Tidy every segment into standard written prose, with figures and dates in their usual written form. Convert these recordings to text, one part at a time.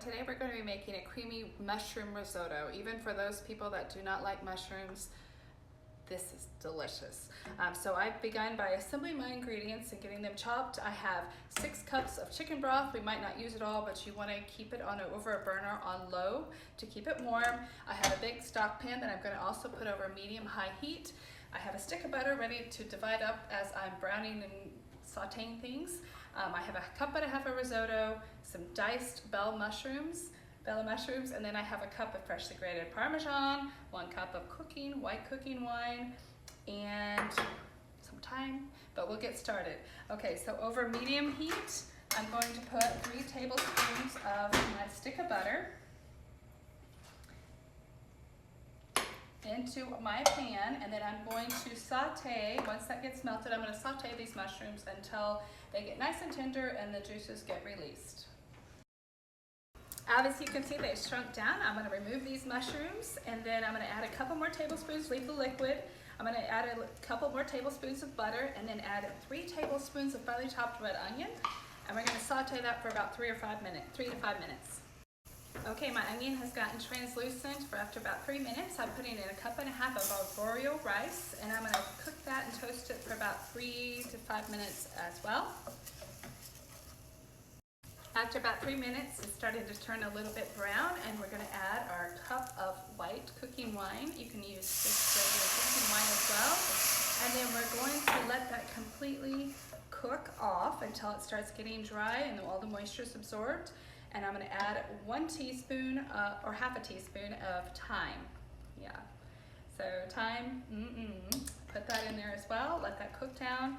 Today we're going to be making a creamy mushroom risotto. Even for those people that do not like mushrooms, this is delicious. So I've begun by assembling my ingredients and getting them chopped. I have 6 cups of chicken broth. We might not use it all, but you want to keep it over a burner on low to keep it warm. I have a big stock pan that I'm going to also put over medium-high heat. I have a stick of butter ready to divide up as I'm browning and sauteing things. I have a cup and a half of risotto, some diced bella mushrooms, and then I have a cup of freshly grated Parmesan, 1 cup of white cooking wine, and some thyme, but we'll get started. Okay, so over medium heat, I'm going to put 3 tablespoons of my stick of butter into my pan, and then I'm going to saute. Once that gets melted, I'm going to saute these mushrooms until they get nice and tender and the juices get released. As you can see, they've shrunk down. I'm going to remove these mushrooms, and then I'm going to add a couple more tablespoons, leave the liquid. I'm going to add a couple more tablespoons of butter, and then add 3 tablespoons of finely chopped red onion, and we're going to saute that for about 3 to 5 minutes. Okay, my onion has gotten translucent for after about 3 minutes. I'm putting in a cup and a half of arborio rice, and I'm going to cook that and toast it for about 3 to 5 minutes as well. After about 3 minutes, it's starting to turn a little bit brown, and we're going to add our cup of white cooking wine. You can use just regular cooking wine as well. And then we're going to let that completely cook off until it starts getting dry and all the moisture is absorbed. And I'm going to add 1 teaspoon or half a teaspoon of thyme. Yeah, so thyme, put that in there as well. Let that cook down.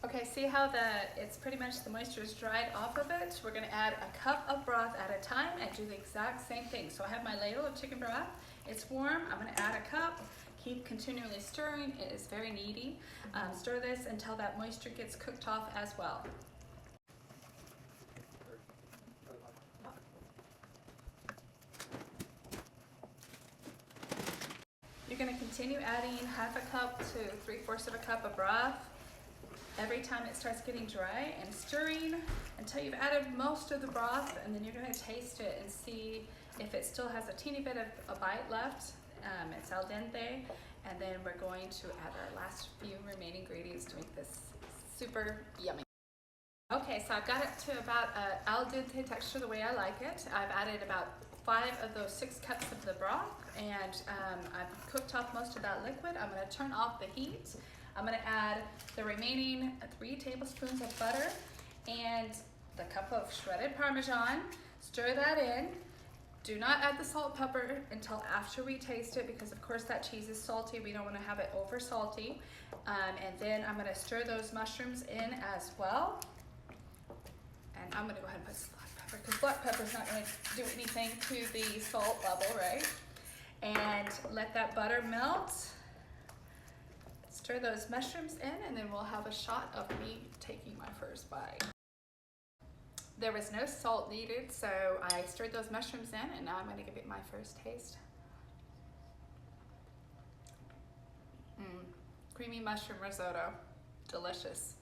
Okay, see how it's pretty much the moisture is dried off of it? We're going to add a cup of broth at a time and do the exact same thing. So I have my ladle of chicken broth. It's warm. I'm going to add a cup. Keep continually stirring. It is very kneady. Stir this until that moisture gets cooked off as well. You're going to continue adding half a cup to 3/4 of a cup of broth every time it starts getting dry, and stirring until you've added most of the broth, and then you're going to taste it and see if it still has a teeny bit of a bite left. It's al dente, and then we're going to add our last few remaining ingredients to make this super yummy. Okay, so I've got it to about al dente texture the way I like it. I've added about 5 of those 6 cups of the broth, and I've cooked off most of that liquid. I'm going to turn off the heat. I'm going to add the remaining 3 tablespoons of butter and the cup of shredded Parmesan. Stir that in. Do not add the salt, pepper until after we taste it, because of course that cheese is salty. We don't want to have it over salty. And then I'm going to stir those mushrooms in as well. And I'm going to go ahead and put some black pepper, because black pepper is not going to do anything to the salt level, right? And let that butter melt. Stir those mushrooms in, and then we'll have a shot of me taking my first bite. There was no salt needed, so I stirred those mushrooms in, and now I'm going to give it my first taste. Creamy mushroom risotto, delicious.